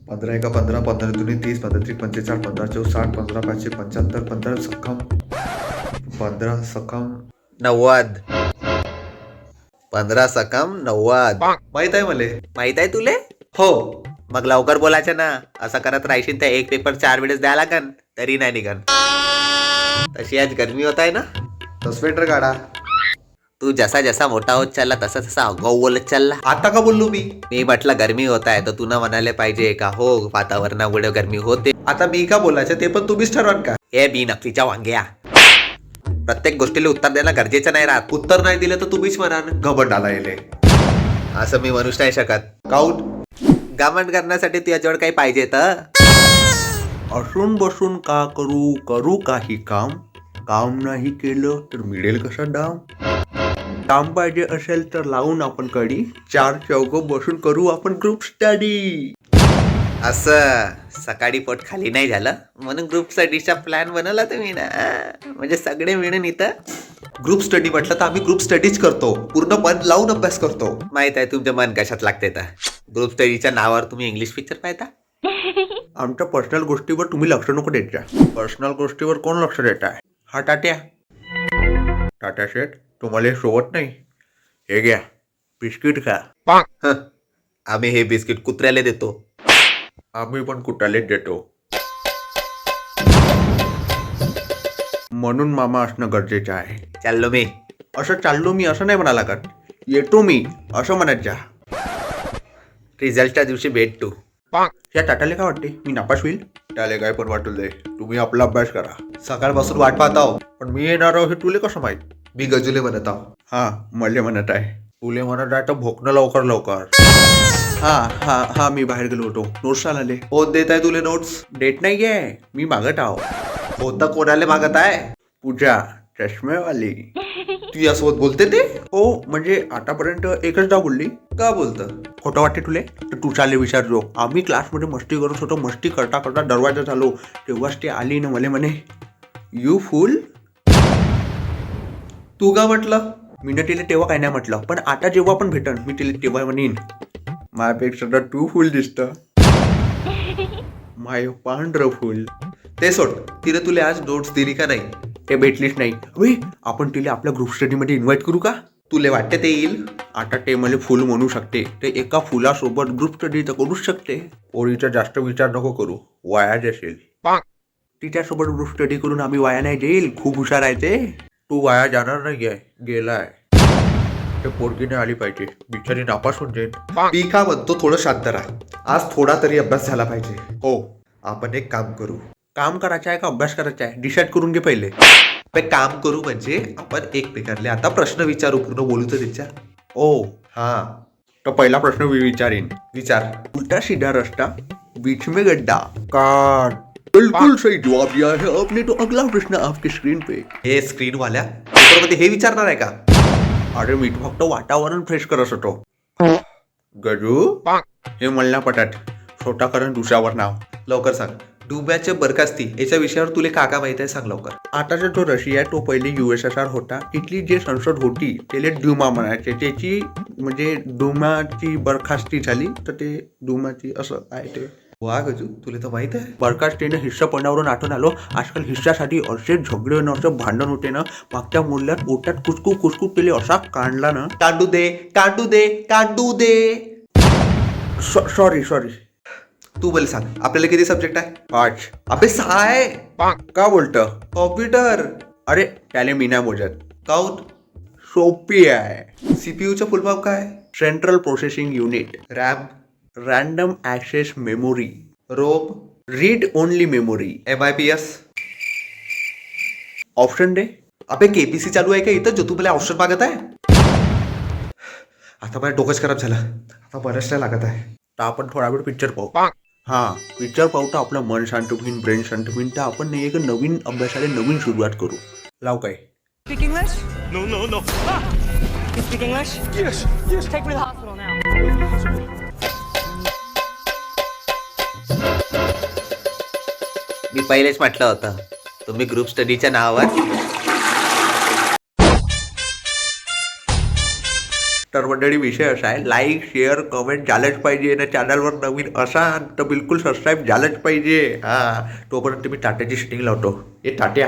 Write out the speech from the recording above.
15 एका 15, 15 दुनी 30, 15 त्रिक 45, 15 चौक 60, 15 575, 15 सखम 15 सखम 90, 15 सकम 90. माहित आहे मले. माहित आहे तुले? हो. मग लवकर बोलायचं ना. असं करत राहशील तर एक पेपर 4 वेळेस द्यायला लागन तरी नाही निघन. तशी आज गरमी होत आहे ना. तर स्वेटर काढा. तू जसा जसा मोठा होत चालला तसा तसा अगाऊ बोलत चालला. आता का बोललो मी? मी म्हटलं गरमी होत आहे तर तू ना म्हणाले पाहिजे का हो वातावरणामुळे गरमी होते. आता मी का बोलायचं ते पण तुम्हीच ठरवाल का? हे बी नकलीच्या वांग्या. प्रत्येक गोष्टीला उत्तर देणं गरजेचं नाही राहत. उत्तर नाही दिलं तर तुम्हीच म्हणाल घमंडाला येले. असं मी म्हणूच नाही शकत. काऊन? घमंड करण्यासाठी तुझ्याजवळ काही पाहिजे तर. असून बसून का करू करू काही काम, काम नाही केलं तर मिळेल कसा दाम. काम पाहिजे असेल तर लावून आपण कडी, 4 चौघ बसून करू आपण ग्रुप स्टडी. असं सकाळी पोट खाली नाही झालं म्हणून ग्रुप स्टडीचा प्लॅन बनवला तुम्ही ना. म्हणजे सगळे मिळून इथं ग्रुप स्टडी म्हटलं तर आम्ही ग्रुप स्टडीज करतो, पूर्ण मन लावून अभ्यास करतो. माहित आहे तुमचं मन कशात लागते तर. ग्रुप स्टडीच्या नावावर तुम्ही इंग्लिश पिक्चर पाहता. आमच्या पर्सनल गोष्टीवर तुम्ही लक्ष नको देत जा. पर्सनल गोष्टीवर कोण लक्ष देत आहे? हा टाट्या. टाटा शेठ तुम्हाला हे सोबत नाही. हे घ्या बिस्किट खा. हं, आम्ही हे बिस्किट कुत्र्याला देतो. आम्ही पण कुठालेच देतो. म्हणून मामा असणं गरजेचं आहे. चाललो मी. असं चाललो मी असं नाही म्हणाला का? येतो मी असं म्हणत जा. रिझल्टच्या दिवशी भेटतो. या टाटाले काय वाटते मी नापास होईल? त्याले काय पण वाटू दे, तुम्ही आपला अभ्यास करा. सकाळपासून वाट पाहत आहो पण मी येणार आहो हे तुले कसं माहित? मी गजुले म्हणत आहो. हा मले म्हणत आहे. तुले म्हणत आहे तर भोकणं लवकर लवकर. हा हा हा मी बाहेर गेलो होतो. नोट्स आले. कोण देत आहे तुले नोट्स? डेट नाही आहे, मी मागत आहो. कोणतं कोणाला मागत आहे? पूजा चष्मेवाली. तू यासोबत बोलते ते? हो म्हणजे आतापर्यंत एकचदा बोलली. का बोलतं? खोटं वाटते तुले तर तू चाले विचारलो. आम्ही क्लासमध्ये मस्ती करत होतो. मस्ती करता करता दरवाजा झालो तेव्हाच ते आली ना मला म्हणे यू फुल. तू का म्हटलं? मी ना तिला तेव्हा काय नाही म्हटलं, पण आता जेव्हा पण भेटन मी तिला तेव्हा म्हणेन माझ्यापेक्षा तर तू फुल दिसत. माय पांढरं फुल. ते सोड. तिने तुला आज नोट्स दिली का नाही? ते भेटलीच नाही. अरे आपण तिला आपल्या ग्रुप स्टडीमध्ये इन्व्हाइट करू का? तुले वाटते ते येईल? आता ते मला फुल म्हणू शकते. ते एका फुलासोबत ग्रुप स्टडी तर करूच शकते. ओळीचा जास्त विचार नको करू, वाया जाशील. तिच्यासोबत ग्रुप स्टडी करून आम्ही वाया नाही जाईल. खूप हुशार आहे ते. तू वाया जाणार नाही आहे, गेलाय. ते पोरगीने आली पाहिजे, बिचारी नापास होऊन जाईल. मी का म्हणतो थोडं शांत राहा. आज थोडा तरी अभ्यास झाला पाहिजे. हो. आपण एक काम करू. काम करायचं आहे का अभ्यास करायचा आहे डिसाईड करून घे पहिले. काम करू म्हणजे आपण एकमेकांना आता प्रश्न विचारू, पूर्ण बोलू तर त्याच्या. ओ हा तो पहिला प्रश्न मी विचारीन. विचार. उल्टा सीधा रास्ता बीच में गड्ढा काट. बिल्कुल सही जवाब दिया है आपने. तो अगला प्रश्न आपकी स्क्रीन पे. हे स्क्रीन वाल्या पेपरमध्ये हे विचारणार आहे का? अरे मी फक्त वातावरण फ्रेश करत होतो. गजू हे मला पटत. छोटा करण दुसऱ्यावर नाव. लवकर सांग. डुब्याचे बरखास्ती याच्या विषयावर तुला का माहित आहे? सांग लवकर. आताचा जो रशिया तो पहिले USSR होता. तिथली जे संसद होती त्याला ड्युमा म्हणायचे. त्याची म्हणजे डुमाची बरखास्ती झाली तर ते डुमाची असं आहे ते. वा गजू, तुला तर माहित आहे. बरखास्तीने हिस्सा पडण्यावरून आठवण आलो. आजकाल हिस्सासाठी असे झगडे न असं भांडण होते ना. मागच्या मूल्यात पोटात कुसकू कुसकू केले असा काढला ना. कांडू दे कांडू दे कांडू दे. सॉरी तू मला सांग आपल्याला किती सब्जेक्ट आहे? 5. अबे 6 आहे. का बोलतं? कॉम्प्युटर. अरे त्याले मी नाही मोजत. काउन? सोपी आहे. सीपीयूचा फुल फॉर्म काय? Central processing unit. RAM. Random access memory. ROM. Read only memory. MIPS. Option दे. अबे KPC चालू आहे का इथं जो तू मला ऑप्शन मागत आहे? आता माझ्या डोकंच खराब झालं. आता बरंच नाही लागत आहे. तर आपण थोडा वेळ पिक्चर पाहू. हा पिक्चर पाहू तर आपलं मन शांत होईन, ब्रेन शांत होईन. तर आपण एक नवीन अभ्यासाला नवीन सुरुवात करू. लाव काय? Speak English? No. You speak English? Yes. Take me to the hospital now. मी पहिलेच म्हटलं होतं तुम्ही ग्रुप स्टडीच्या नावावर. तर मंडळी विषय असा आहे, लाईक शेअर कमेंट झालंच पाहिजे ना. चॅनलवर नवीन असाल तर बिलकुल सबस्क्राईब झालंच पाहिजे. हा, तोपर्यंत मी टाट्याची सेटिंग लावतो. हे टाट्या